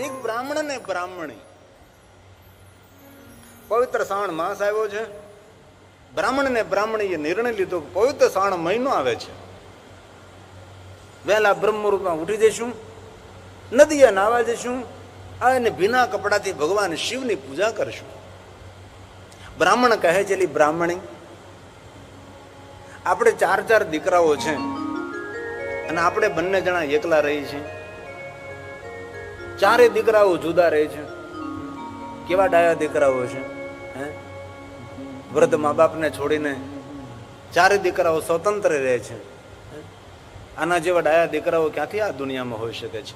એક બ્રાહ્મણ ને બ્રાહ્મણી, પવિત્ર શ્રાવણ માસ આવ્યો છે. બ્રાહ્મણ ને બ્રાહ્મણીએ નિર્ણય લીધો કે પવિત્ર શ્રાવણ મહિનો આવે છે, વહેલા બ્રહ્મ મુહૂર્તમાં ઉઠી જઈશું, નદીએ નાવા જઈશું અને ભીના કપડાથી ભગવાન શિવની પૂજા કરશું. બ્રાહ્મણ કહે છે, એલી બ્રાહ્મણી, આપણે 4 દીકરાઓ છે અને આપણે બંને જણા એકલા રહી છીએ. 4 દીકરાઓ જુદા રહે છે. કેવા ડાયા દીકરાઓ છે, વૃદ્ધ મા બાપને છોડીને 4 દીકરાઓ સ્વતંત્ર રહે છે. આના જેવા ડાયા દીકરાઓ ક્યાંથી આ દુનિયામાં હોઈ શકે છે?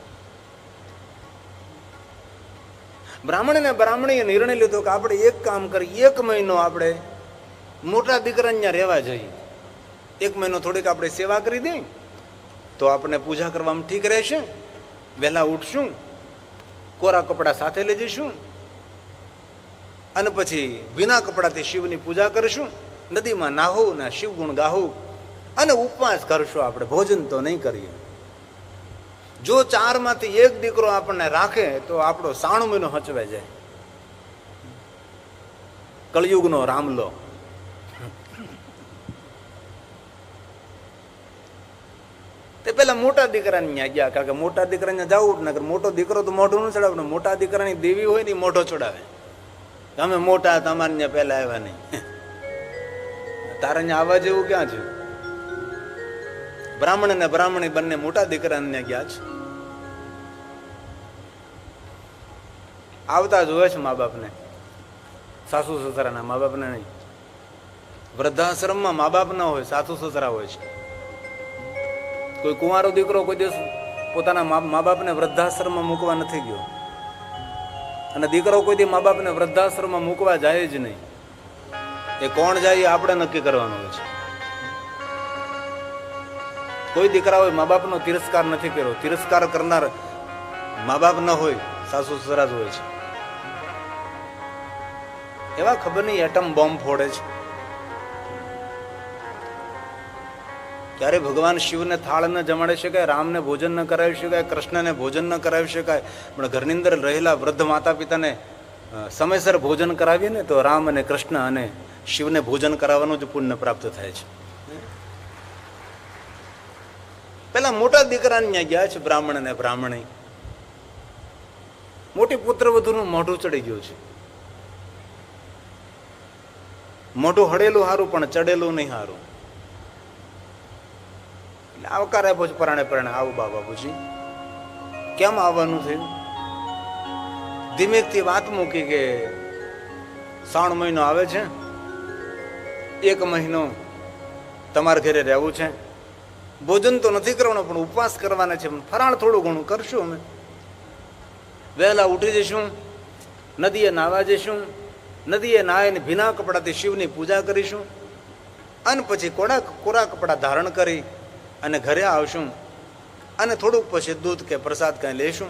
બ્રાહ્મણ ને બ્રાહ્મણીએ નિર્ણય લીધો કે આપણે એક કામ કરીએ, 1 મહિનો આપણે મોટા દીકરાને ત્યાં રહેવા જઈએ. 1 મહિનો થોડીક આપણે સેવા કરી દઈએ તો આપણે પૂજા કરવામાં ઠીક રહેશે. વહેલા ઉઠશું, કોરા કપડા સાથે લઈ જઈશું અને પછી ભીના કપડાથી શિવની પૂજા કરીશું, નદીમાં નાહવું ને શિવગુણ ગાવું અને ઉપવાસ કરશું. આપણે ભોજન તો નહીં કરીએ. જો 4 માંથી 1 દીકરો આપણને રાખે તો આપણો 96 મહિનો હચવાઈ જાય. કળિયુગનો રામલો. તે પેલા મોટા દીકરાને ત્યાં ગયા, કારણ કે મોટા દીકરાને જવું જ ન, મોટો દીકરો તો મોઢું ન ચડાવે. મોટા દીકરાની દેવી હોય ને મોઢો ચડાવે. તમે મોટા, તમારે ત્યાં પેલા આવ્યા નહીં, તારે ત્યાં આવવા જેવું ક્યાં છે? બ્રાહ્મણ અને બ્રાહ્મણી બંને મોટા દીકરાને ત્યાં ગયા છે. આવતા જોવે છે મા બાપને, સાસુ સસરાના, મા બાપને નહીં. વૃદ્ધાશ્રમમાં મા બાપ ના હોય, સાસુ સસરા હોય છે. કોઈ કુંવારો દીકરો કોઈ દિવસ પોતાના મા બાપને વૃદ્ધાશ્રમમાં મૂકવા નથી ગયો, અને દીકરો કોઈ દી મા બાપને વૃદ્ધાશ્રમમાં મૂકવા જાય જ નહીં. એ કોણ જાય એ આપણે નક્કી કરવાનું હોય છે. કોઈ દીકરાઓએ મા બાપનો તિરસ્કાર નથી કર્યો. તિરસ્કાર કરનાર મા બાપ ન હોય, સાસુ સસરા જ હોય છે. એવા ખબર નહીં એટમ બોમ્બ ફોડે છે. ક્યારે ભગવાન શિવને થાળ ન જમાડી શકાય, રામને ભોજન ન કરાવી શકાય, કૃષ્ણને ભોજન ન કરાવી શકાય, પણ ઘરની અંદર રહેલા વૃદ્ધ માતા પિતાને સમયસર ભોજન કરાવીએ ને તો રામ અને કૃષ્ણ અને શિવને ભોજન કરાવવાનું જ પુણ્ય પ્રાપ્ત થાય છે. પેલા મોટા દીકરાને ત્યાં ગયા છે બ્રાહ્મણ અને બ્રાહ્મણી. મોટી પુત્રવધુનું મોઢું ચડી ગયું છે. મોઢું હળેલું સારું પણ ચડેલું નહીં સારું. એટલે આવકાર આપ્યો છે પરાણે પરાણે, આવું બાપુજી કેમ આવવાનું થયું? ધીમેકથી વાત મૂકી કે 3 મહિનો આવે છે, 1 મહિનો તમારા ઘરે રહેવું છે. ભોજન તો નથી કરવાનું પણ ઉપવાસ કરવાના છે. ફરાળ થોડું ઘણું કરશું. અમે વહેલા ઉઠી જઈશું, નદીએ નાવા જઈશું, નદીએ નાહીને ભીના કપડાથી શિવની પૂજા કરીશું અને પછી કોરા કપડા ધારણ કરી અને ઘરે આવશું અને થોડુંક પછી દૂધ કે પ્રસાદ કંઈ લઈશું.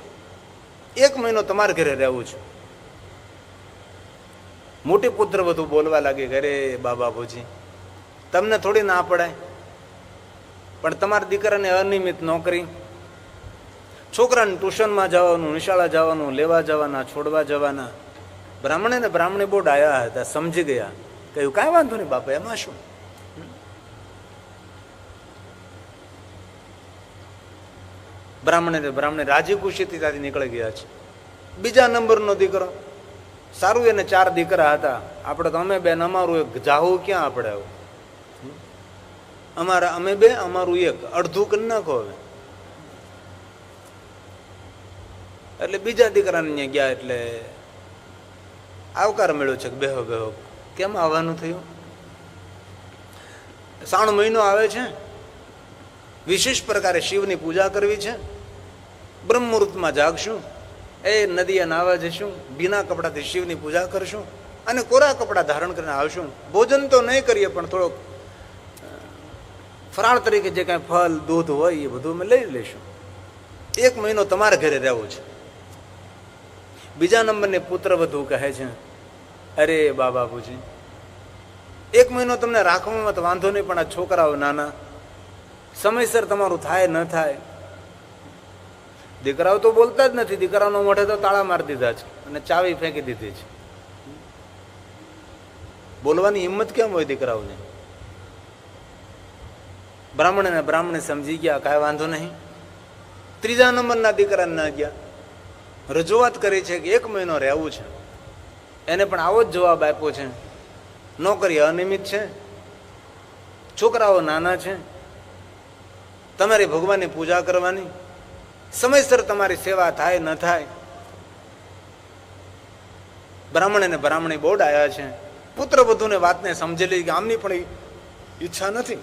1 મહિનો તમારે ઘરે રહેવું છે. મોટી પુત્ર વધુ બોલવા લાગી, ઘરે બાબુજી તમને થોડી ના પડાય, પણ તમારા દીકરાને અનિયમિત નોકરી, છોકરાને ટ્યુશનમાં જવાનું, નિશાળા જવાનું, લેવા જવાના, છોડવા જવાના. બ્રાહ્મણે ને બ્રાહ્મણી બહુ ડાયા હતા, સમજી ગયા. કહ્યું કાંઈ વાંધો નહીં બાપા, એમાં શું? બ્રાહ્મણે ને બ્રાહ્મણી રાજી ખુશીથી ત્યાંથી નીકળી ગયા છે. બીજા નંબરનો દીકરો, સારું એને 4 દીકરા હતા. આપણે તો અમે 2, અમારું 1, જાહું ક્યાં આપણે આવું? અમારા અમે 2, અમારું 1, અડધું કરી નાખો હવે. એટલે બીજા દીકરાને ત્યાં ગયા એટલે આવકાર મળ્યો છે કે બેહો બેહો. કેમ આવવાનું થયું? 3 મહિનો આવે છે, વિશેષ પ્રકારે શિવની પૂજા કરવી છે. બ્રહ્મ મુહૂર્તમાં જાગશું, એ નદીએ નાવા જઈશું, ભીના કપડાથી શિવની પૂજા કરશું અને કોરા કપડા ધારણ કરીને આવશું. ભોજન તો નહીં કરીએ પણ થોડોક ફરાળ તરીકે જે કાંઈ ફળ દૂધ હોય એ બધું અમે લઈ લઈશું. 1 મહિનો તમારા ઘરે રહેવું છે. બીજા નંબરની પુત્રવધુ કહે છે, અરે બાપુજી 1 મહિનો તમને રાખવામાં તો વાંધો નહીં, પણ આ છોકરાઓ નાના, સમયસર તમારું થાય ન થાય દીકરાઓ તો બોલતા જ નથી. દીકરાનો મોઢે તો તાળા મારી દીધા છે અને ચાવી ફેંકી દીધી છે. બોલવાની હિંમત કેમ હોય દીકરાઓને? બ્રાહ્મણ ને બ્રાહ્મણે સમજી ગયા, કાંઈ વાંધો નહીં. ત્રીજા નંબરના દીકરાને ના ગયા, રજૂઆત કરી છે કે 1 મહિનો રહેવું છે. એને પણ આવો જ જવાબ આપ્યો છે, નોકરી અનિયમિત છે, છોકરાઓ નાના છે, તમારી ભગવાનની પૂજા કરવાની, સમયસર તમારી સેવા થાય ન થાય. બ્રાહ્મણ ને બ્રાહ્મણી બોર્ડ આવ્યા છે. પુત્ર વધુને વાતને સમજેલી કે આમની પણ ઈચ્છા નથી.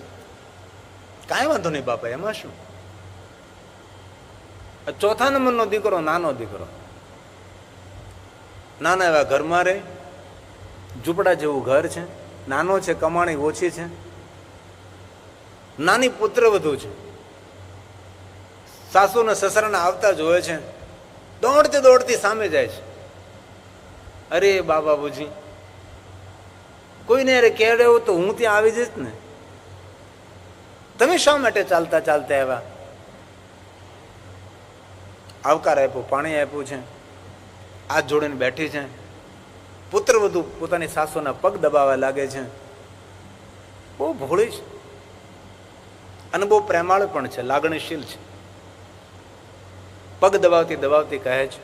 કાંઈ વાંધો નહીં બાપા, એમાં શું? ચોથા નંબરનો દીકરો, નાનો દીકરો, નાના એવા ઘરમાં રહે, ઝૂંપડા જેવું ઘર છે, નાનો છે, કમાણી ઓછી છે, નાની પુત્ર વધુ છે. સાસુ ને સસરાને આવતા જોવે છે, દોડતી દોડતી સામે જાય છે. અરે બાબુજી, કોઈને અરે કેળે તો હું ત્યાં આવી જઈશ ને, તમે શા માટે ચાલતા ચાલતા આવ્યા? આવકાર આપ્યો, પાણી આપ્યું છે, હાથ જોડીને બેઠી છે. પુત્ર વધુ પોતાની સાસુના પગ દબાવવા લાગે છે. બહુ ભોળી છે અને બહુ પ્રેમાળ પણ છે, લાગણીશીલ છે. પગ દબાવતી દબાવતી કહે છે,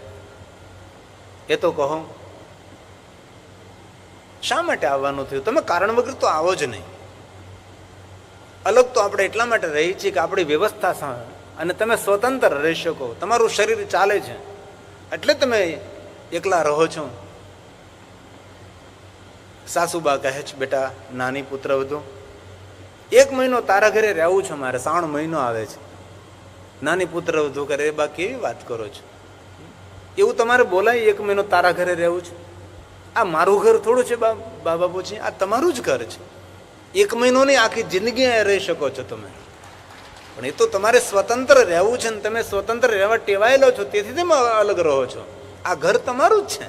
એ તો કહો, શા માટે આવવાનું થયું? તમે કારણ વગર તો આવો જ નહીં. અલગ તો આપણે એટલા માટે રહી છીએ કે આપણી વ્યવસ્થા અને તમે સ્વતંત્ર રહી શકો, તમારું શરીર ચાલે છે એટલે તમે એકલા રહો છો. સાસુબા કહે છે, બેટા નાની પુત્ર વધુ, 1 મહિનો તારા ઘરે રહેવું છે મારે, 3 મહિનો આવે છે. નાની પુત્ર વધુ કરે, બા કેવી વાત કરો છો? એવું તમારે બોલાય 1 મહિનો તારા ઘરે રહેવું છે? આ મારું ઘર થોડું છે બાપુજી, આ તમારું જ ઘર છે. 1 મહિનો નહીં, આખી જિંદગી રહી શકો છો તમે. પણ એ તો તમારે સ્વતંત્ર રહેવું છે ને તમે સ્વતંત્ર રહેવા ટેવાયેલો છો, તેથી તમે અલગ રહો છો. આ ઘર તમારું જ છે,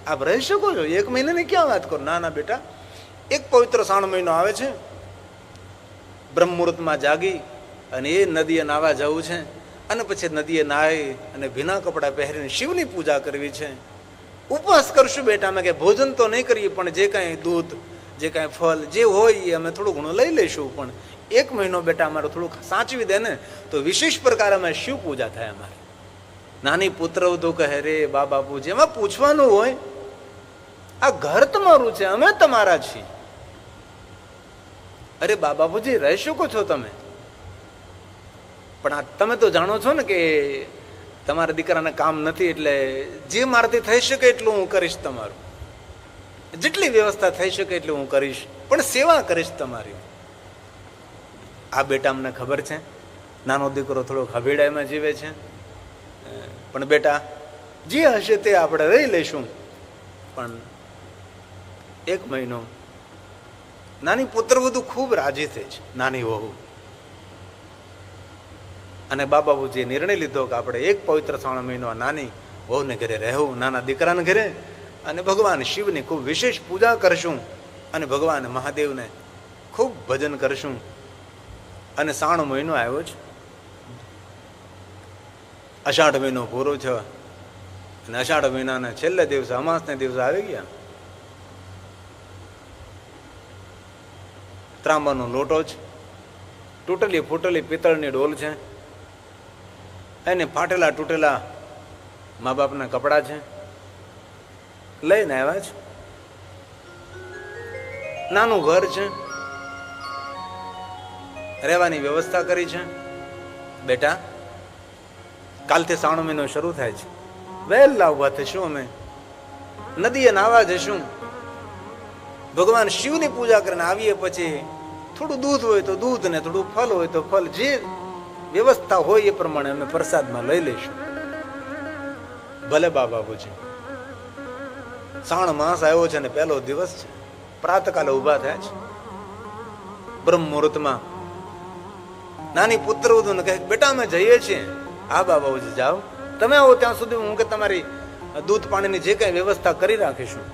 આપ રહી શકો છો. 1 મહિનાની ક્યાં વાત કરો? ના ના બેટા, એક પવિત્ર 3 મહિનો આવે છે. બ્રહ્મ મુહૂર્તમાં જાગી અને એ નદીએ નાવા જવું છે અને પછી નદીએ નાહી અને ભીના કપડાં પહેરીને શિવની પૂજા કરવી છે. ઉપવાસ કરશું બેટા, અમે કે ભોજન તો નહીં કરીએ, પણ જે કાંઈ દૂધ, જે કાંઈ ફળ જે હોય એ અમે થોડું ઘણું લઈ લઈશું. પણ 1 મહિનો બેટા અમારે થોડુંક સાચવી દે ને તો વિશેષ પ્રકાર અમે શિવ પૂજા થાય અમારે. નાની પુત્ર વધુ કહે, રે બાપુજી, એમાં પૂછવાનું હોય? આ ઘર તમારું છે, અમે તમારા છીએ. અરે બાપુજી, રહી શકો છો તમે, પણ આ તમે તો જાણો છો ને કે તમારા દીકરાને કામ નથી, એટલે જે મારાથી થઈ શકે એટલું હું કરીશ. તમારું જેટલી વ્યવસ્થા થઈ શકે એટલું હું કરીશ, પણ સેવા કરીશ તમારી. આ બેટા અમને ખબર છે, નાનો દીકરો થોડોક હવેડાઈમાં જીવે છે, પણ બેટા જે હશે તે આપણે રહી લઈશું. પણ 1 મહિનો. નાની પુત્ર વધુ ખૂબ રાજી થઈ છે, નાની વહુ. અને બાપુજીએ નિર્ણય લીધો કે આપણે 1 પવિત્ર 3 મહિનો નાની વહુને ઘરે રહેવું, નાના દીકરાને ઘરે, અને ભગવાન શિવની ખૂબ વિશેષ પૂજા કરશું અને ભગવાન મહાદેવને ખૂબ ભજન કરશું. અને 3 મહિનો આવ્યો છે, અષાઢ મહિનો પૂરો છે અને અષાઢ મહિનાના છેલ્લા દિવસે, અમાસના દિવસે આવી ગયા. ત્રાંબાનો લોટો છે, તૂટેલી ફૂટેલી પિત્તળની ડોલ છે, એને ફાટેલા તૂટેલા મા બાપના કપડા છે, લઈને આવ્યા છે. નાનું ઘર છે, રહેવાની વ્યવસ્થા કરી છે. બેટા કાલથી 3 મહિનો શરૂ થાય છે, વહેલા ઉભા થઈશું, અમે નદીએ નાવા જઈશું, ભગવાન શિવની પૂજા કરીને આવીએ પછી થોડું દૂધ હોય તો દૂધ ને થોડું ફળ હોય તો ફળ, જે વ્યવસ્થા હોય એ પ્રમાણે અમે પ્રસાદમાં લઈ લઈશું. ભલે બાપુજી. 3 માસ આવ્યો છે ને પહેલો દિવસ છે. પ્રાતકાલે ઉભા થયા છે બ્રહ્મ મુહૂર્તમાં. નાની પુત્ર ને કહે, બેટા અમે જઈએ છીએ. હા બાપુજી જાઓ, તમે આવો ત્યાં સુધી હું કે તમારી દૂધ પાણીની જે કઈ વ્યવસ્થા કરી રાખીશું.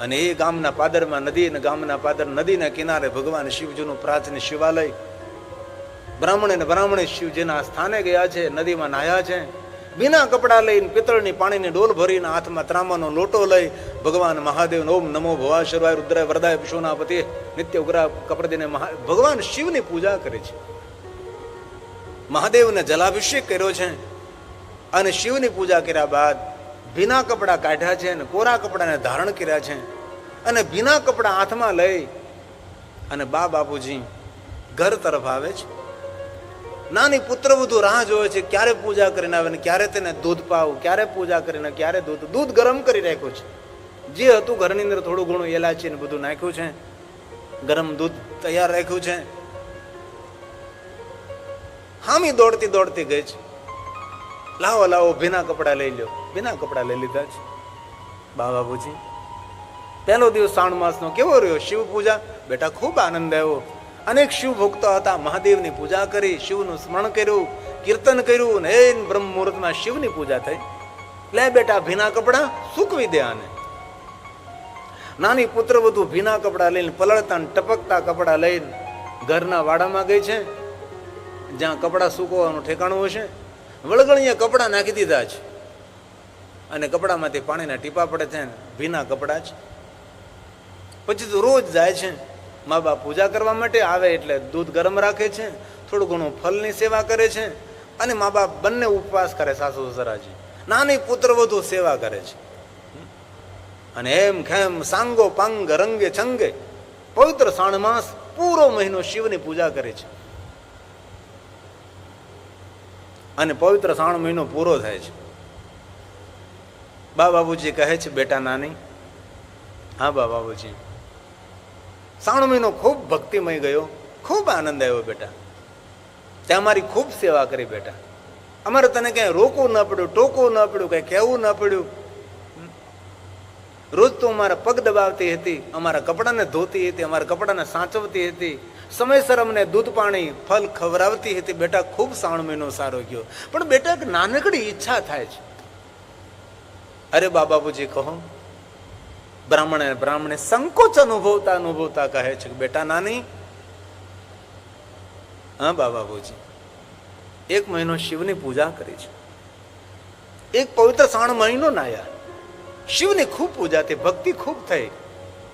અને એ ગામના પાદરમાં નદી, ગામના પાદર નદીના કિનારે ભગવાન શિવજીનું પ્રાચીન શિવાલય, બ્રાહ્મણ અને બ્રાહ્મણે શિવજીના સ્થાને ગયા છે, નદીમાં નાહ્યા છે, बिना कपड़ा लई पितळनी पाणीनी डोल भरीने हाथमां ત્રાંબાનો લોટો લઈ ભગવાન મહાદેવ ઓમ નમો ભવા શર્વાય રુદ્રાય વરદાય વિશ્વનાપતિ નિત્ય ઉગ્ર કપડદીને ભગવાન શિવની પૂજા કરે છે. મહાદેવને જલાભિષેક કર્યો છે અને શિવની પૂજા કર્યા બાદ ભીના કપડા કાઢ્યા છે અને કોરા કપડાને ધારણ કર્યા છે અને ભીના કપડા હાથમાં લઈ અને બાપુજી ઘર તરફ આવે છે. નાની પુત્રવધુ રાહ જોવે છે ક્યારે પૂજા કરીને આવે ને ક્યારે તેને દૂધ પાવું, ક્યારે પૂજા કરીને ક્યારે દૂધ ગરમ કરી રાખ્યું છે. જે હતું ઘરની અંદર થોડું ઘણું એલાચી ને બધું નાખ્યું છે, ગરમ દૂધ તૈયાર રાખ્યું છે. હામી દોડતી દોડતી ગઈ છે, લાવો લાવો ભીના કપડા લઈ લ્યો. ભીના કપડા લઈ લીધા છે. બાપુજી પહેલો દિવસ શ્રાવણ માસનો કેવો રહ્યો શિવ પૂજા? બેટા ખૂબ આનંદ આવ્યો. અનેક શિવ ભક્તો હતા, મહાદેવની પૂજા કરી, શિવનું સ્મરણ કર્યું, કીર્તન કર્યું ને એ બ્રહ્મ મુહૂર્તમાં શિવની પૂજા થઈ. લે બેટા ભીના કપડા સૂકવી દે આને. નાની પુત્રવધુ ભીના કપડા લઈને પલળતા ટપકતા કપડા લઈને ઘરના વાડામાં ગઈ છે, જ્યાં કપડા સૂકવવાનું ઠેકાણું હશે. વળગણીએ કપડા નાખી દીધા છે અને કપડામાંથી પાણીના ટીપા પડે છે, ભીના કપડા છે. પછી તો રોજ જાય છે મા બાપ પૂજા કરવા માટે આવે એટલે દૂધ ગરમ રાખે છે, થોડું ઘણું ફલની સેવા કરે છે અને મા બાપ બંને ઉપવાસ કરે. સાસુ સસરાજી નાની પુત્રવધુ સેવા કરે છે અને એમ ખેમ સાંગો પાંગ રંગે છંગે પવિત્ર શ્રાવણ માસ પૂરો મહિનો શિવની પૂજા કરે છે. અને પવિત્ર શ્રાવણ મહિનો પૂરો થાય છે. બાપુજી કહે છે બેટા નાની, હા બાપુજી, શ્રાવણ મહિનો ખૂબ ભક્તિમય ગયો, ખૂબ આનંદ આવ્યો બેટા. ત્યાં અમારી ખૂબ સેવા કરી બેટા. અમારે તને ક્યાંય રોકવું ન પડ્યું, ટોકવું ન પડ્યું, કઈ કહેવું ન પડ્યું. રોજ તો અમારા પગ દબાવતી હતી, અમારા કપડાને ધોતી હતી, અમારા કપડાને સાચવતી હતી, સમયસર અમને દૂધ પાણી ફલ ખવડાવતી હતી. બેટા ખૂબ શ્રાવણ મહિનો સારો ગયો. પણ બેટા એક નાનકડી ઈચ્છા થાય છે. અરે બાપુજી કહો. બ્રાહ્મણે સંકોચ અનુભવતા કહે છે કે બેટા નાની, હા બાપુજી, એક મહિનો શિવની પૂજા કરી છે, એક પવિત્ર શ્રાવણ મહિનો નાયા, શિવની ખૂબ પૂજા થઈ, ભક્તિ ખૂબ થઈ.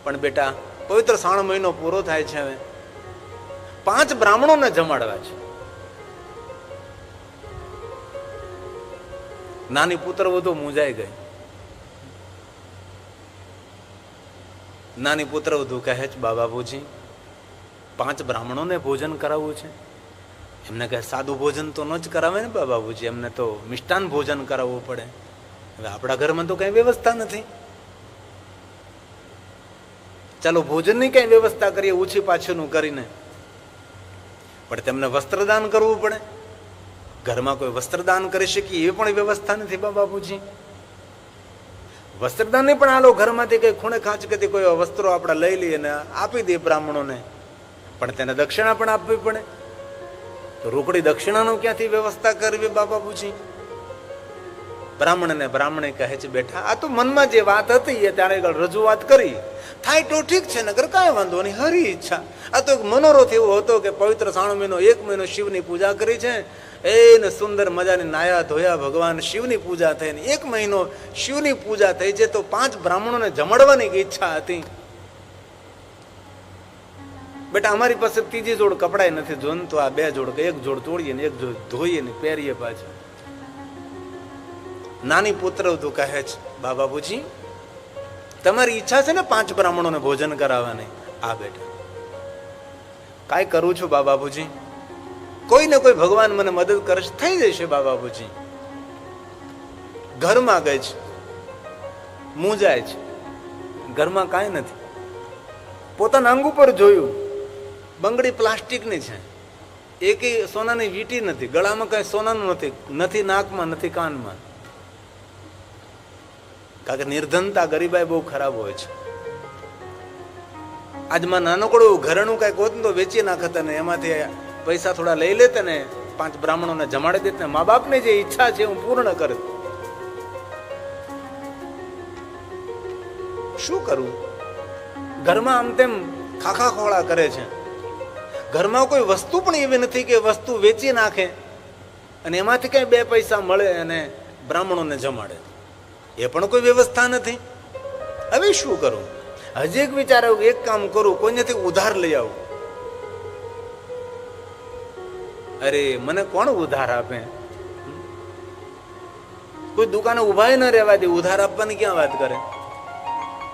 પણ બેટા પવિત્ર શ્રાવણ મહિનો પૂરો થાય છે, હવે 5 બ્રાહ્મણોને જમાડવા છે. નાની પુત્રવધુ મૂંઝાઈ ગઈ. નાની પુત્રવધુ કહે છે બાપુજી 5 બ્રાહ્મણોને ભોજન કરાવવું છે. એમને કહે સાદું ભોજન તો ન જ કરાવે ને બાપુજી, એમને તો મિષ્ટાન ભોજન કરાવવું પડે. હવે આપણા ઘરમાં તો કઈ વ્યવસ્થા નથી. ચાલો ભોજનની કઈ વ્યવસ્થા કરીએ ઓછી પાછળનું કરીને, પણ તેમને વસ્ત્રદાન કરવું પડે. ઘરમાં કોઈ વસ્ત્રદાન કરી શકીએ એ પણ વ્યવસ્થા નથી બાપુજી. વસ્ત્રદાન પણ આલો ઘરમાંથી કઈ ખૂણે ખાંચ કરતી કોઈ વસ્ત્રો આપણે લઈ લઈએ ને આપી દઈએ બ્રાહ્મણોને, પણ તેને દક્ષિણા પણ આપવી પડે. તો રોકડી દક્ષિણાનો ક્યાંથી વ્યવસ્થા કરવી બાપુજી? બ્રાહ્મણે કહે છે બેઠા આ તો મનમાં જે વાત હતી એ ત્યારે રજૂઆત કરી, થાય તો ઠીક છે, નગર કાંઈ વાંધો નહીં, હરી ઈચ્છા. આ તો મનોરથ એવો હતો કે પવિત્ર શ્રાવણ મહિનો 1 મહિનો શિવની પૂજા કરી છે, એને સુંદર મજાની નાયા ધોયા ભગવાન શિવની પૂજા થઈ, 1 મહિનો શિવની પૂજા થઈ છે, તો 5 બ્રાહ્મણોને જમાડવાની ઈચ્છા હતી. બેટા અમારી પાસે ત્રીજી જોડ કપડાય નથી, જોન તો આ 2 જોડ, 1 જોડ તોડીએ ને 1 જોડ ધોઈએ ને પહેરીએ પાછા. નાની પુત્રવધુ કહે છે બાપુજી તમારી ઈચ્છા છે ને 5 બ્રાહ્મણોને ભોજન કરાવવાની? આ બેટા કાંઈ કરું છું બાપુજી, કોઈ ને કોઈ ભગવાન મને મદદ કરશે, થઈ જશે બાપુજી. ઘરમાં ગઈ છે, મૂંઝાય છે, ઘરમાં કાંઈ નથી. પોતાના અંગ ઉપર જોયું, બંગડી પ્લાસ્ટિકની છે, એકેય સોનાની વીંટી નથી, ગળામાં કઈ સોનાનું નથી, નથી નાકમાં, નથી કાનમાં. કારણ કે નિર્ધનતા ગરીબાઈ બહુ ખરાબ હોય છે. આજમાં નાનકડું ઘરેણું કઈક હોત તો વેચી નાખત ને એમાંથી પૈસા થોડા લઈ લેતે ને 5 બ્રાહ્મણોને જમાડી દેત ને મા બાપની જે ઈચ્છા છે હું પૂર્ણ કરત. શું કરું? ઘરમાં આમ તેમ ખાખા ખોળા કરે છે. ઘરમાં કોઈ વસ્તુ પણ એવી નથી કે વસ્તુ વેચી નાખે અને એમાંથી કઈ 2 પૈસા મળે અને બ્રાહ્મણોને જમાડે, એ પણ કોઈ વ્યવસ્થા નથી. હવે શું કરું? હજી એક વિચાર આવ્યું, એક કામ કરું, કોઈનેથી ઉધાર લઈ આવું. અરે મને કોણ ઉધાર આપે? કોઈ દુકાને ઉભા ન રહેવા દે, ઉધાર આપવાની ક્યાં વાત કરે?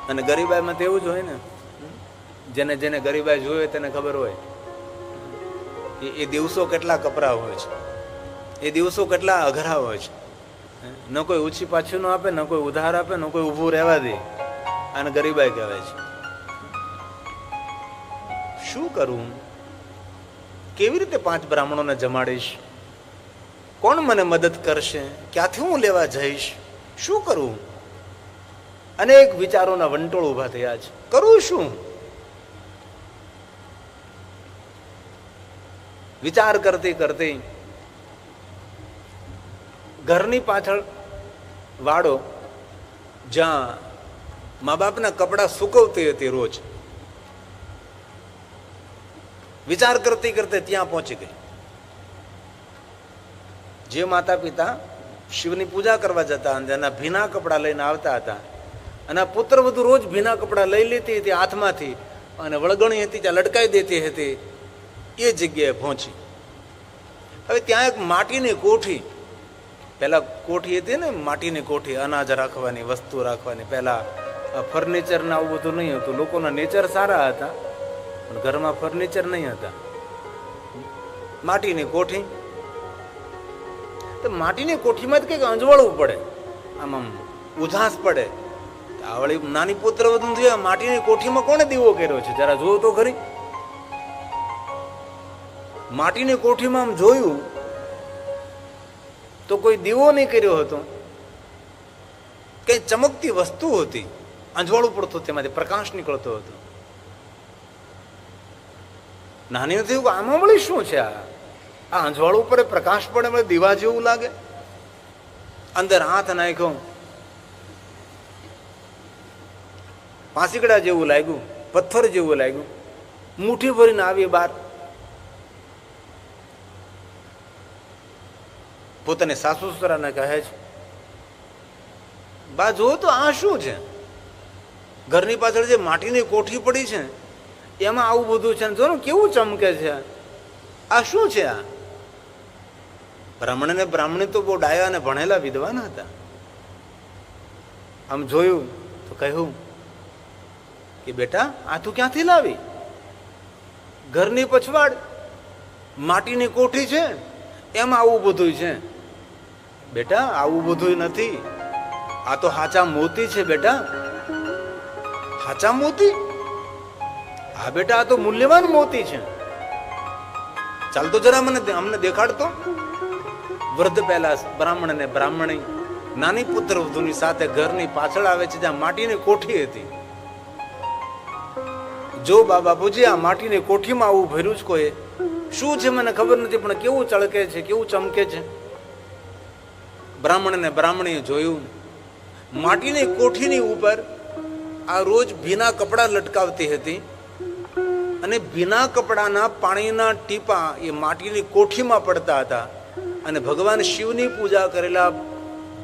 અને ગરીબાઈમાં તો એવું જ હોય ને, જેને જેને ગરીબાઈ જોવે તેને ખબર હોય એ દિવસો કેટલા કપરા હોય છે, એ દિવસો કેટલા અઘરા હોય છે. ન કોઈ ઊંચી પાછું ન આપે, ન કોઈ ઉધાર આપે, ન કોઈ ઊભું રહેવા દે, અને ગરીબાઈ કહેવાય છે. શું કરું? કેવી રીતે 5 બ્રાહ્મણોને જમાડીશ? કોણ મને મદદ કરશે? ક્યાંથી હું લેવા જઈશ? શું કરું? અનેક વિચારોના વંટોળ ઉભા થયા છે. કરું શું? વિચાર કરતી કરતી ઘરની પાછળ વાડો, જ્યાં મા બાપના કપડા સુકવતી હતી રોજ, વિચાર કરતી કરતી ત્યાં પહોંચી ગઈ. જે માતા પિતા શિવની પૂજા કરવા જતા અને જેના ભીના કપડા લઈને આવતા હતા, અને પુત્ર વધુ રોજ ભીના કપડા લઈ લેતી હતી હાથમાંથી અને વળગણી હતી ત્યાં લટકાઈ દેતી હતી, એ જગ્યાએ પહોંચી. હવે ત્યાં એક માટીની કોઠી, પહેલા કોઠી હતી ને, માટીની કોઠી, અનાજ રાખવાની, વસ્તુ રાખવાની. પહેલા ફર્નિચર ના આવું બધું નહીં હતું. લોકોના નેચર સારા હતા પણ ઘરમાં ફર્નિચર નહીં હતા. માટીની કોઠી, તો માટીની કોઠીમાં કંઈક અંજવાળવું પડે, આમ આમ ઉધાસ પડે. આવળી નાની પુત્ર વધુ થયા, માટીની કોઠીમાં કોણે દીવો કર્યો છે? જરા જોયું તો ખરી. માટીની કોઠીમાં આમ જોયું તો કોઈ દીવો નહીં કર્યો હતો, કઈ ચમકતી વસ્તુ હતી, અંજવાળું પડતું, તેમાંથી પ્રકાશ નીકળતો હતો. નાની નથી, આમાં વળી શું છે? આ અંજવાળું ઉપર પ્રકાશ પડે, દીવા જેવું લાગે. અંદર હાથ નાખ્યો, પાંસીકડા જેવું લાગ્યું, પથ્થર જેવું લાગ્યું. મુઠ્ઠી ભરીને આવી બહાર, પોતાને સાસુ સસરાને કહે છે, બા જો તો આ શું છે? ઘરની પાછળ જે માટીની કોઠી પડી છે એમાં આવું બધું છે, જો ને કેવું ચમકે છે, આ શું છે? આ બ્રાહ્મણ ને બ્રાહ્મણી તો બહુ ડાયા અને ભણેલા વિદ્વાન હતા. આમ જોયું તો કહ્યું કે બેટા આ તું ક્યાંથી લાવી? ઘરની પછવાડ માટીની કોઠી છે, એમાં આવું બધું છે. બેટા આવું બધું નથી, આ તો હાચા મોતી છે બેટા. હાચા મોતી? હા બેટા, આ તો મૂલ્યવાન મોતી છે. ચાલ તો જરા અમને દેખાડતો. વૃદ્ધ પહેલા બ્રાહ્મણ ને બ્રાહ્મણી નાની પુત્ર વધુની સાથે ઘરની પાછળ આવે છે, જ્યાં માટીની કોઠી હતી. જો બાપુજી, આ માટીની કોઠીમાં આવું ભર્યું જ કોઈ શું છે મને ખબર નથી, પણ કેવું ચળકે છે, કેવું ચમકે છે. બ્રાહ્મણ ને બ્રાહ્મણીએ જોયું, માટીની કોઠીની ઉપર આ રોજ ભીના કપડા લટકાવતી હતી, અને ભીના કપડાના પાણીના ટીપા એ માટીની કોઠીમાં પડતા હતા, અને ભગવાન શિવની પૂજા કરેલા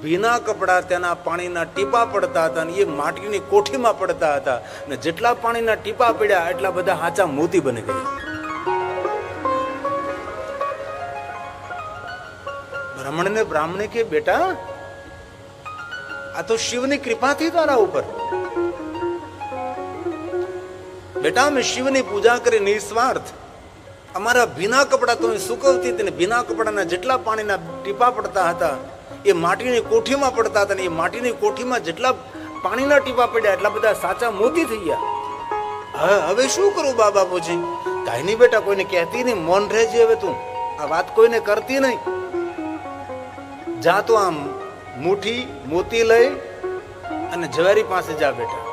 ભીના કપડા તેના પાણીના ટીપા પડતા હતા, અને એ માટીની કોઠીમાં પડતા હતા. અને જેટલા પાણીના ટીપા પડ્યા એટલા બધા હાચા મોતી બની ગયા. બ્રાહ્મણ ને બ્રાહ્મણી કે બેટા આ તો શિવની કૃપાથી તારા ઉપર. બેટા અમે શિવની પૂજા કરી નિસ્વાર્થ. અમારા ભીના કપડા તો સુકવતી હતી, ભીના કપડાના જેટલા પાણીના ટીપા પડતા હતા એ માટીની કોઠીમાં પડતા હતા, એ માટીની કોઠીમાં જેટલા પાણીના ટીપા પડ્યા એટલા બધા સાચા મોતી થઈ ગયા. હવે શું કરું બાપુજી? કાંઈ નહીં બેટા, કોઈને કહેતી નહીં, મૌન રહેજે. હવે તું આ વાત કોઈને કરતી નહીં. જા તો આમ મુઠ્ઠી મોતી લઈ અને ઝવેરી પાસે જા બેટા,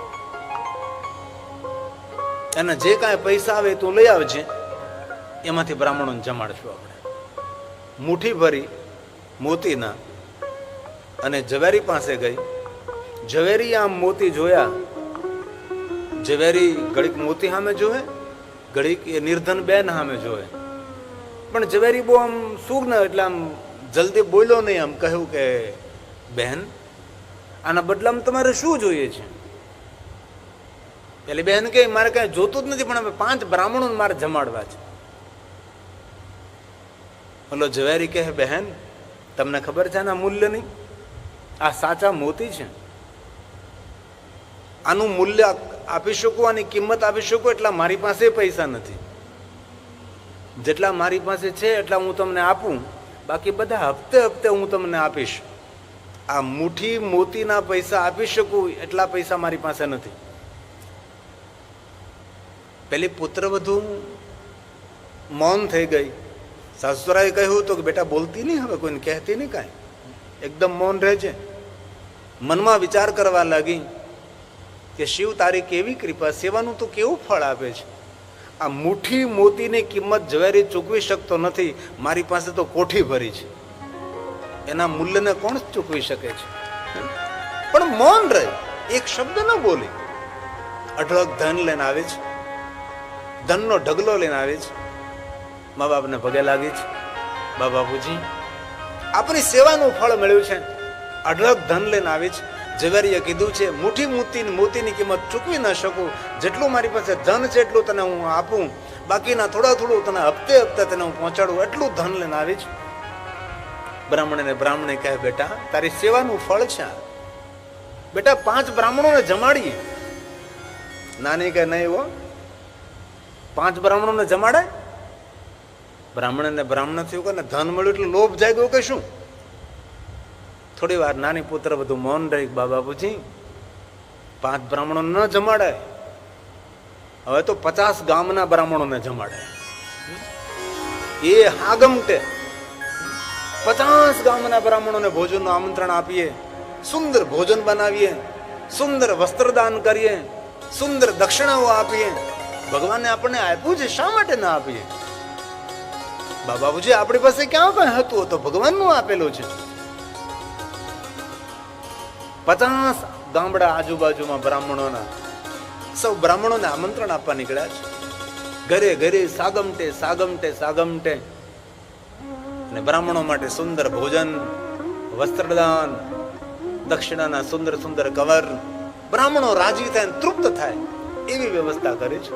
અને જે કાંઈ પૈસા આવે તું લઈ આવજે, એમાંથી બ્રાહ્મણોને જમાડશું આપણે. મુઠ્ઠી ભરી મોતીના અને ઝવેરી પાસે ગઈ. ઝવેરી આમ મોતી જોયા, ઝવેરી ઘડીક મોતી સામે જોવે ઘડીક એ નિર્ધન બેન સામે જોવે. પણ ઝવેરી બહુ આમ સુગ ને એટલે આમ જલ્દી બોલ્યો નહીં. આમ કહ્યું કે બહેન, આના બદલામાં તમારે શું જોઈએ છે? એટલે બહેન કે મારે કઈ જોતું જ નથી, પણ હવે 5 બ્રાહ્મણો મારે જમાડવા છે. ઓલો ઝવેરી કહે, બહેન તમને ખબર છે આના મૂલ્ય નહીં? આ સાચા મોતી છે. આનું મૂલ્ય આપી શકું, આની કિંમત આપી શકું એટલા મારી પાસે પૈસા નથી. જેટલા મારી પાસે છે એટલા હું તમને આપું, બાકી બધા હપ્તે હપ્તે હું તમને આપીશ. આ મુઠ્ઠી મોતીના પૈસા આપી શકું એટલા પૈસા મારી પાસે નથી. પેલી પુત્રવધુ મૌન થઈ ગઈ. સાસુરાએ કહ્યું તો કે બેટા બોલતી નહીં, હવે કોઈને કહેતી નહીં કાંઈ, એકદમ મૌન રહે છે. મનમાં વિચાર કરવા લાગી કે શિવ તારી કેવી કૃપા, સેવાનું તો કેવું ફળ આપે છે. આ મુઠ્ઠી મોતીની કિંમત ઝવેરી ચૂકવી શકતો નથી, મારી પાસે તો કોઠી ભરી છે, એના મૂલ્યને કોણ ચૂકવી શકે છે? પણ મૌન રહે, એક શબ્દ ન બોલી. અઢળક ધન લઈને આવે છે, ધનનો ઢગલો લઈને આવે છે. મા બાપને પગે લાગી છે, બા બાપુજી આપણી સેવાનું ફળ મળ્યું છે. અઢળક ધન લઈને આવી છે. ઝવેરીએ કીધું છે મુઠ્ઠી મોતીની કિંમત ચૂકવી ન શકું, જેટલું મારી પાસે ધન છે એટલું તને હું આપું, બાકીના થોડું તને હપ્તે હપ્તે તને હું પહોંચાડું, એટલું ધન લઈને આવી છે. બ્રાહ્મણે કહે, બેટા તારી સેવાનું ફળ છે. બેટા 5 બ્રાહ્મણોને જમાડીએ. નાની કહે, નહીં હો, 5 બ્રાહ્મણોને જમાડે? બ્રાહ્મણ થયું કે ધન મળ્યું એટલે લોભ જાગ્યો કે શું? થોડી વાર નાની પુત્ર બધું મૌન રહી. બાપુજી 5 બ્રાહ્મણોને ન જમાડે, હવે તો 50 ગામના બ્રાહ્મણોને જમાડે. એ હાગમટે 50 ગામના બ્રાહ્મણોને ભોજનનું આમંત્રણ આપીએ, સુંદર ભોજન બનાવીએ, સુંદર વસ્ત્રદાન કરીએ, સુંદર દક્ષિણાઓ આપીએ. ભગવાને આપણને આપ્યું છે, શા માટે ના આપીએ? બાબાજી આપણી પાસે ક્યાં કઈ હતું, તો ભગવાનનું આપેલું છે. 50 ગામડા આજુબાજુમાં બ્રાહ્મણોના, સૌ બ્રાહ્મણોને આમંત્રણ આપવા નીકળ્યા છે. ઘરે ઘરે સાગમટે અને બ્રાહ્મણો માટે સુંદર ભોજન, વસ્ત્રદાન, દક્ષિણાના સુંદર કવર, બ્રાહ્મણો રાજી થાય, તૃપ્ત થાય એવી વ્યવસ્થા કરી છે.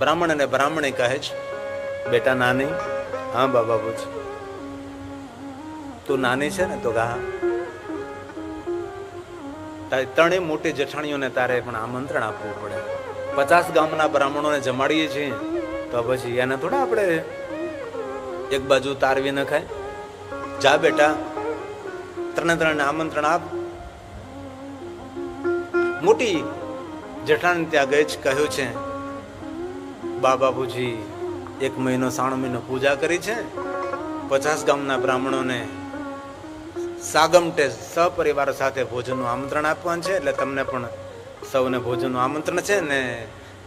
બ્રાહ્મણે કહે છે, બેટા નાની. હા બાપુજી. તું નાની છે ને? તો હા. તારી 3 મોટી જેઠાણીઓને તારે પણ આમંત્રણ આપવું પડે. 50 ગામના બ્રાહ્મણોને જમાડીએ છીએ તો પછી એને થોડા આપણે એક બાજુ તારવી ન ખાય. જા બેટા, 3 આમંત્રણ આપ. મોટી જેઠાણી ત્યાં ગઈ જ કહ્યું છે, બાપુજી 1 મહિનો 3 મહિનો પૂજા કરી છે, 50 ગામના બ્રાહ્મણોને સાગમટે સપરિવાર સાથે ભોજનનું આમંત્રણ આપવાનું છે, એટલે તમને પણ સૌને ભોજનનું આમંત્રણ છે. ને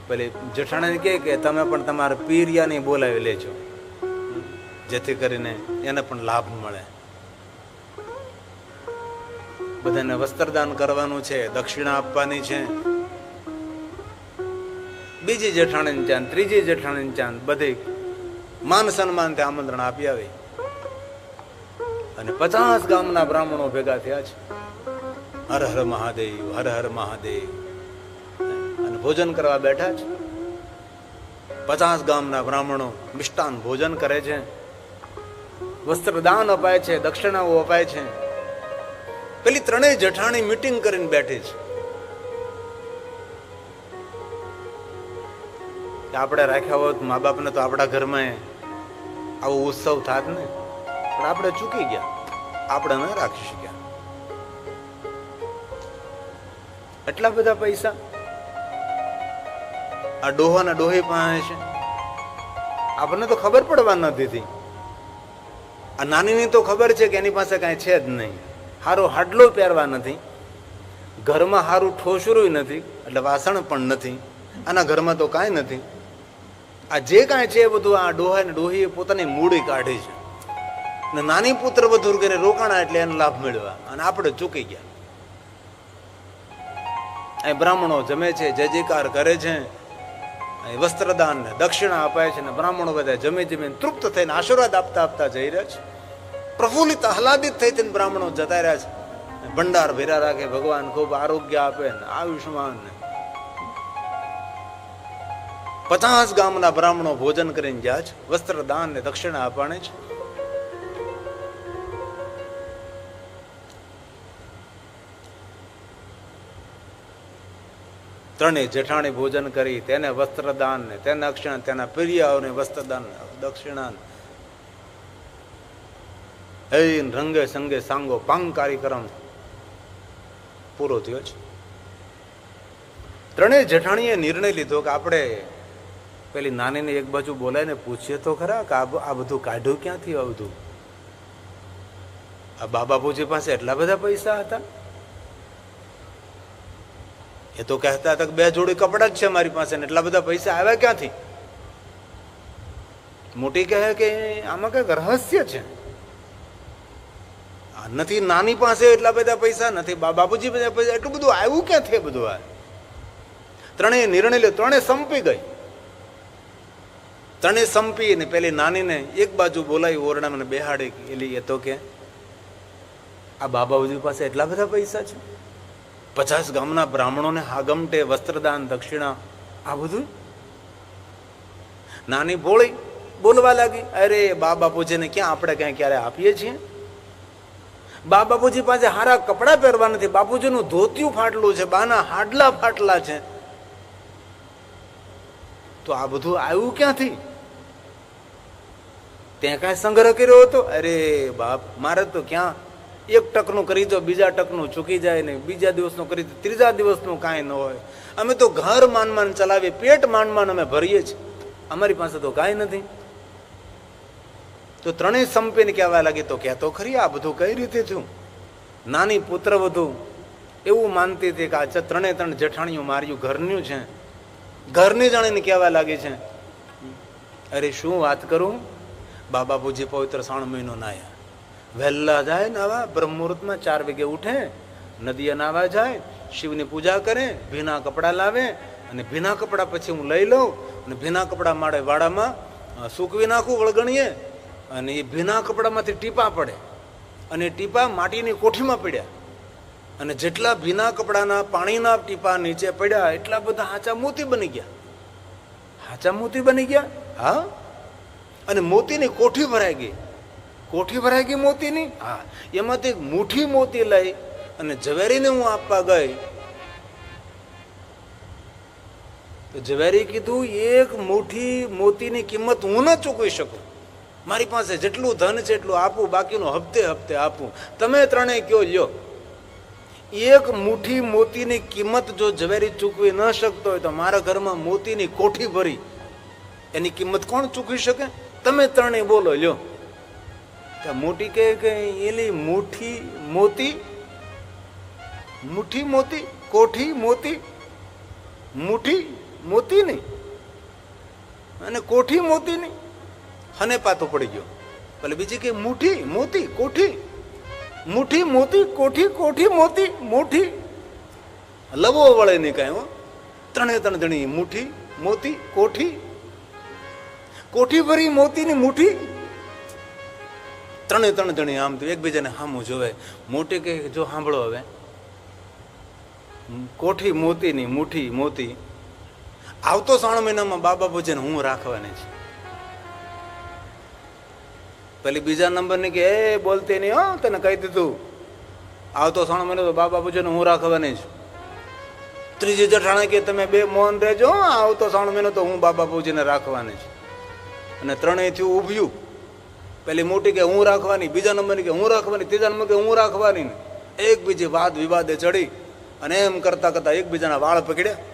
પેલી જેઠાણી કહે કે તમે પણ તમારા પીરિયાને બોલાવી લેજો, જેથી કરીને એને પણ લાભ મળે. બધાને વસ્ત્રદાન કરવાનું છે, દક્ષિણા આપવાની છે. બીજી જેઠાણી ચાંદ, ત્રીજી જેઠાણી ચાંદ, બધી માન સન્માનથી આમંત્રણ આપી આવી. અને 50 ગામના બ્રાહ્મણો ભેગા થયા છે. હર હર મહાદેવ, હર હર મહાદેવ, અને ભોજન કરવા બેઠા છે. 50 ગામના બ્રાહ્મણો મિષ્ટાન ભોજન કરે છે, વસ્ત્રદાન અપાય છે, દક્ષિણાઓ અપાય છે. પેલી 3 જેઠાણી મીટિંગ કરીને બેઠી છે કે આપણે રાખ્યા હોત મા બાપને તો આપણા ઘરમાં આવો ઉત્સવ થાત ને, પણ આપણે ચૂકી ગયા, આપણે ન રાખી શક્યા. એટલા બધા પૈસા આ ડોહાના ડોહી પાસે છે, આપણને તો ખબર પડવા ન દીધી. આ નાનીની તો ખબર છે કે એની પાસે કાંઈ છે જ નહીં, હારો હાડલો પહેરવા નથી, ઘરમાં હારું ઠોસરું નથી, એટલે વાસણ પણ નથી, આના ઘરમાં તો કાંઈ નથી. આ જે કાંઈ છે એ બધું આ ડોહા ને ડોહીએ પોતાની મૂડી કાઢી છે. ને નાની પુત્ર વધુ કરીને રોકાણા એટલે એનો લાભ મેળવા, અને આપણે ચૂકી ગયા. અહીં બ્રાહ્મણો જમે છે, જય જયકાર કરે છે, વસ્ત્રદાન ને દક્ષિણા અપાય છે ને બ્રાહ્મણો બધા જમી જમીને તૃપ્ત થઈને આશીર્વાદ આપતા આપતા જઈ રહ્યા છે. પ્રફુલ્લિત આહલાદિત થઈ થઈને બ્રાહ્મણો જતા રહ્યા છે. ભંડાર ભેરા રાખે, ભગવાન ખૂબ આરોગ્ય આપે ને આયુષ્માન ને 50 ગામના બ્રાહ્મણો ભોજન કરીને ગયા છે. વસ્ત્રદાન ને દક્ષિણા અપાણે છે. ત્રણેય જેઠાણી ભોજન કરી, તેને વસ્ત્રદાન ને તેને દક્ષિણા, તેના પ્રિયાઓને વસ્ત્રદાન દક્ષિણા, રંગે સંગે સાંગો પાંગ કાર્યક્રમ પૂરો થયો છે. ત્રણેય જેઠાણીએ નિર્ણય લીધો કે આપણે પેલી નાનીને એક બાજુ બોલાવીને પૂછીએ તો ખરા કે આ બધું કાઢ્યું ક્યાંથી? આ બધું આ બાબાપુજી પાસે એટલા બધા પૈસા હતા? એ તો કહેતા હતા કે 2 જોડી કપડા જ છે મારી પાસે ને એટલા બધા પૈસા આવ્યા ક્યાંથી? મોટી કહે કે આમાં કઈક રહસ્ય છે. નથી નાની પાસે એટલા બધા પૈસા, નથી બાપુજી બધા પૈસા, એટલું બધું આવ્યું ક્યાંથી? બધું આ ત્રણેય નિર્ણય લ્યો. ત્રણેય સંપી ગઈ. ત્રણેય સંપી ને પેલી નાનીને એક બાજુ બોલાવી ઓરડામાં બેહાડી. એલી એ તો કે આ બાબાજી પાસે એટલા બધા પૈસા છે, 50 ગામના બ્રાહ્મણોને હાગમટે વસ્ત્રદાન દક્ષિણા આ બધું. નાની ભોળી બોલવા લાગી, અરે બાબાપુજીને ક્યાં આપણે ક્યાં ક્યારે આપીએ છીએ? બાબાપુજી પાસે હારા કપડા પહેરવા નથી, બાપુજીનું ધોતિયું ફાટલું છે, બાના હાડલા ફાટલા છે, તો આ બધું આવ્યું ક્યાંથી? ત્યાં કાંઈ સંગ્રહ કર્યો હતો? અરે બાપ, મારે તો ક્યાં 1 ટકનું કરી દો, બીજા ટકનું ચૂકી જાય ને, બીજા દિવસનું કરી દો, ત્રીજા દિવસનું કાંઈ ન હોય. અમે તો ઘર માન ચલાવીએ, પેટ માન અમે ભરીએ છીએ, અમારી પાસે તો કાંઈ નથી. તો ત્રણેય સંપીને કહેવા લાગી, તો કહેતો ખરી આ બધું કઈ રીતે થયું? નાની પુત્ર વધુ એવું માનતી હતી કે આ ત્રણે જેઠાણીઓ માર્યું ઘરનું છે. ઘરની જાણીને કહેવા લાગી છે, અરે શું વાત કરું, બાબાપુજી પવિત્ર 3 મહિનો નાયા, વહેલા જાય નાવા, બ્રહ્મ મુહૂર્તમાં 4 વાગે ઉઠે, નદીએ નાવા જાય, શિવની પૂજા કરે, ભીના કપડાં લાવે, અને ભીના કપડાં પછી હું લઈ લઉં અને ભીના કપડાં મારે વાડામાં સૂકવી નાખું વળગણીએ, અને એ ભીના કપડામાંથી ટીપા પડે અને ટીપા માટીની કોઠીમાં પડ્યા, અને જેટલા ભીના કપડાના પાણીના ટીપા નીચે પડ્યા એટલા બધા હાચા મોતી બની ગયા. હાચા મોતી બની ગયા. હા, અને મોતીની કોઠી ભરાઈ ગઈ. કોઠી ભરાઈ ગઈ મોતીની. હા, એમાંથી મુઠ્ઠી મોતી લઈ અને ઝવેરીને હું આપવા ગઈ, તો ઝવેરી કીધું, 1 મુઠ્ઠી મોતીની કિંમત હું ન ચૂકવી શકું, મારી પાસે જેટલું ધન છે એટલું આપું, બાકીનું હપ્તે હપ્તે આપું, તમે ત્રણેય કયો લ્યો. 1 મુઠ્ઠી મોતીની કિંમત જો ઝવેરી ચૂકવી ન શકતો હોય તો મારા ઘરમાં મોતીની કોઠી ભરી એની કિંમત કોણ ચૂકવી શકે? તમે ત્રણેય બોલો લ્યો. મોટી કહે કે એલી મુઠ્ઠી મોતી, મુઠ્ઠી મોતી, કોઠી મોતી, મુઠ્ઠી મોતી નહીં અને કોઠી મોતી નહીં. હને પાતો પડી ગયો. ભલે બીજી કે મુઠ્ઠી મોતી કોઠી, મુઠ્ઠી મોતી કોઠી, કોઠી મોતી મુઠ્ઠી, લવો વળે નહીં કાંઈ. હો, ત્રણે જણી મુઠ્ઠી મોતી કોઠી, કોઠી ભરી મોતીની મુઠ્ઠી. ત્રણે જણી આમ તો એકબીજાને સામું જોવે. મોટી કે જો સાંભળો હવે, કોઠી મોતીની મુઠ્ઠી મોતી આવતો 3 મહિનામાં બાબાપુજીને હું રાખવાની છે. પેલી બીજા નંબરની કે એ બોલતી નહીં, હો તને કહી દીધું, આવતો 3 મહિનો તો બાબાપુજીને હું રાખવાની છું. ત્રીજી જેઠાણી કે તમે 2 મૌન રહેજો, આવતો 3 મહિનો તો હું બાબાપુજીને રાખવાની છું. અને ત્રણેયથી ઉભ્યું. પેલી મોટી કે હું રાખવાની, બીજા નંબરની કે હું રાખવાની, ત્રીજા નંબર કે હું રાખવાની. એકબીજી વાદ વિવાદે ચડી અને એમ કરતા કરતા એકબીજાના વાળ પકડ્યા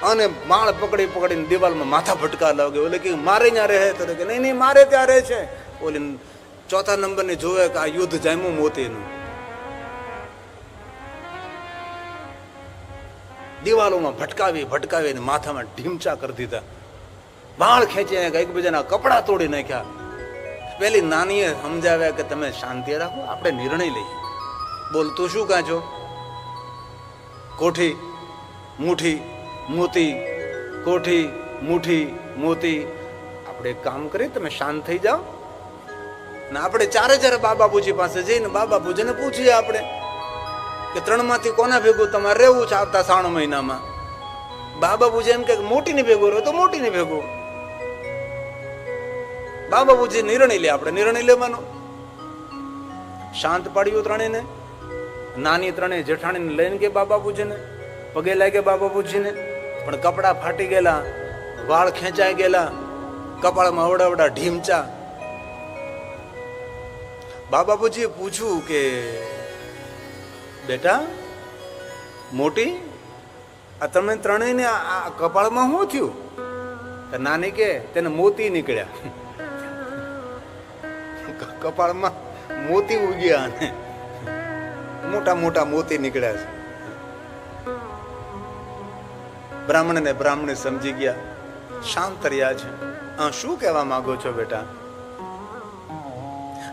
અને વાળ પકડીને દિવાલમાં માથા ભટકા લાગે. ઓલે કે મારે ત્યાં રહે, તો કે નહીં મારે ત્યાં રહે છે. ઓલી 4થા નંબરની જોવે કે આ યુદ્ધ જામ્યું મોતીનું. દિવાલોમાં ભટકાવી માથામાં ઢીમચા કરી દીધા, વાળ ખેંચી એકબીજાના કપડા તોડી નાખ્યા. પેલી નાનીએ સમજાવ્યા કે તમે શાંતિ રાખો, આપણે નિર્ણય લઈએ. બોલ તું શું કાં છો? કોઠી મુઠ્ઠી મોતી કોઠી, મુઠ્ઠી, મોતી. આપણે એક કામ કરીએ, તમે શાંત થઈ જાઓ ને આપણે ચારે બા બાપુજી પાસે જઈને બા બાપુજીને પૂછીએ આપણે કે 3 માંથી કોના ભેગું તમારે રહેવું છે આવતા 3 મહિનામાં. બા બાપુજી એમ કે મોટીને ભેગું રહો તો મોટીને ભેગું. બા બાપુજી નિર્ણય લે, આપણે નિર્ણય લેવાનો. શાંત પાડ્યું ત્રણેયને. નાની ત્રણેય જેઠાણીને લઈને કે બા બાપુજીને પગે લાગે બા બાપુજીને, પણ કપડા ફાટી ગયેલા, વાળ ખેંચાઈ ગયેલા, કપાળમાં અવડાવડા ઢીમચા. બા બાપુજીએ પૂછ્યું કે બેટા મોટી, આ તમે ત્રણેયને આ કપાળમાં શું થયું? નાની કે તેને મોતી નીકળ્યા. કપાળમાં મોતી ઉગ્યા અને મોટા મોટા મોતી નીકળ્યા છે. બ્રાહ્મણ ને બ્રાહ્મણી સમજી ગયા, શાંત રહ્યા છે. શું કહેવા માંગો છો બેટા?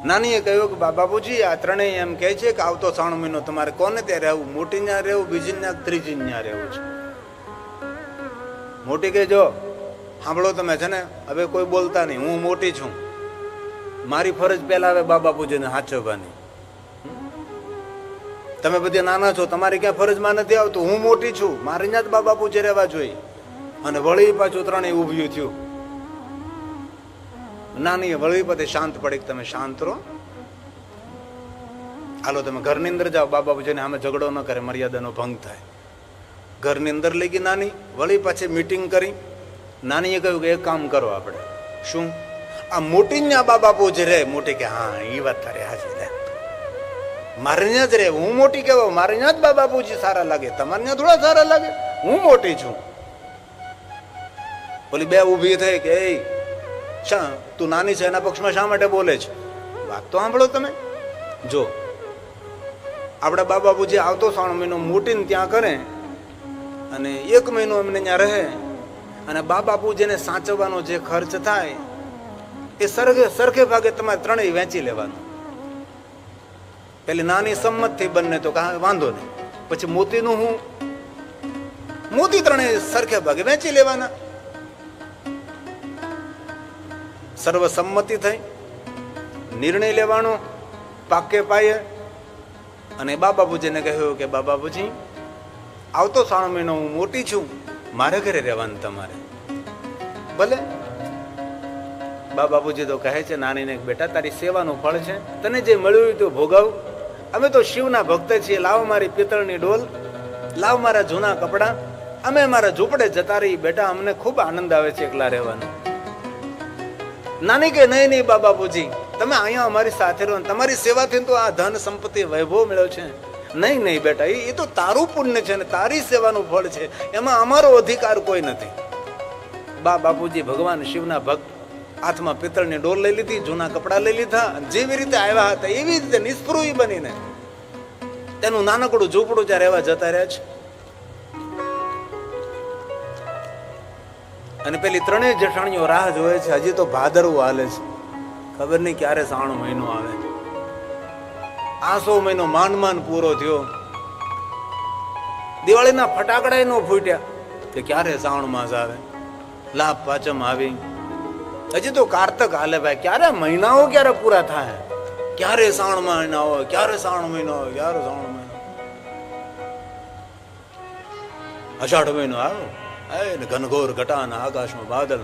નાનીએ કહ્યું કે બાપુજી આ ત્રણેય એમ કહે છે કે આવતો 3 મહિનો તમારે કોને ત્યાં રહેવું? મોટી ત્યાં રહેવું, બીજી ત્યાં, ત્રીજી ત્યાં રહેવું છે. મોટી કે જો સાંભળો તમે છે ને, હવે કોઈ બોલતા નહીં, હું મોટી છું, મારી ફરજ પહેલા હવે બા બાપુજીને સાચવવાની. તમે બધા નાના છો, તમારી ક્યાં ફરજમાં નથી આવતું. હું મોટી છું, મારી ત્યાં જ બા બાપુજી રહેવા જોઈએ. અને વળી પાછું ત્રણેય ઊભ્યું થયું. નાની વળી પછી શાંત પડી, તમે શાંત રહો, હાલો તમે ઘરની અંદર જાઓ, બા બાપુજીને આમે ઝઘડો ન કરે, મર્યાદાનો ભંગ થાય. ઘરની અંદર લઈ ગઈ નાની. વળી પાછી મીટિંગ કરી. નાનીએ કહ્યું કે એક કામ કરો આપણે. શું? આ મોટી ને બા બાપુજી રહે. મોટી કે હા એ વાત તારે હાજી લે, મારે ત્યાં જ રહે. હું મોટી કહેવાય, મારે ત્યાં જ બા બાપુજી સારા લાગે, તમારે ત્યાં થોડા સારા લાગે, હું મોટી છું. બોલી બે ઊભી થઈ કે એ શા તું નાની છે એના પક્ષમાં શા માટે બોલે છે? વાત તો સાંભળો તમે. જો આપણા બા બાપુજી આવતો 3 મહિનો મોટીને ત્યાં કરે અને 1 મહિનો એમને ત્યાં રહે, અને બા બાપુજીને સાચવવાનો જે ખર્ચ થાય એ સરખે ભાગે તમારે ત્રણેય વેચી લેવાનું. પેલી નાની સંમત થઈ બંને તો વાંધો નહીં, પછી મોતીનું હું, મોતી ત્રણેય સરખે ભાગે વેચી લેવાના. સર્વસંમતિ થઈ, નિર્ણય લેવાનો પાકે પાયે. અને બા બાપુજીને કહ્યું કે બા બાપુજી આવતો 3 મહિનો હું મોટી છું, મારે ઘરે રહેવાનું તમારે. ભલે. બા બાપુજી તો કહે છે નાનીને, બેટા તારી સેવાનું ફળ છે, તને જે મળ્યું તો ભોગવ. અમે તો શિવના ભક્ત છીએ, લાવ મારી પિત્તળની ડોલ, લાવ મારા જૂના કપડા, અમે મારા ઝૂંપડે જતા રહી. બેટા અમને ખૂબ આનંદ આવે છે એકલા રહેવાનો. નાની કે નહીં નહીં બા બાપુજી, તમે અહીંયા અમારી સાથે રહો, તમારી સેવાથી તો આ ધન સંપત્તિ વૈભવ મળ્યો છે. નહીં નહીં બેટા, એ તો તારું પુણ્ય છે ને તારી સેવાનું ફળ છે, એમાં અમારો અધિકાર કોઈ નથી. બા બાપુજી ભગવાન શિવના ભક્ત, હાથમાં પિત્તળની ડોલ લઈ લીધી, જૂના કપડા લઈ લીધા, જેવી રીતે આવ્યા હતા એવી રીતે નિષ્ફૃહી બનીને તેનું નાનકડું ઝૂંપડું ત્યાં રહેવા જતા રહ્યા છે. અને પેલી ત્રણેય જેઠાણીઓ રાહ જોવે છે. હજી તો ભાદરવું હાલે છે, ખબર નહીં ક્યારે 3 મહિનો આવે. આસો મહિનો માંડ માંડ પૂરો થયો. દિવાળીના ફટાકડા નો ફૂટ્યા કે ક્યારે 3 માસ આવે, લાભ પાંચમ આવી. હજી તો કારતક હાલે ભાઈ, ક્યારે મહિનાઓ ક્યારે પૂરા થાય, ક્યારે 3 મહિના હોય, ક્યારે 3 મહિનો હોય, ક્યારે 3 મહિનો. અષાઢ મહિનો આવ્યો, ઘનઘોર ઘટાના આકાશમાં બાદલ.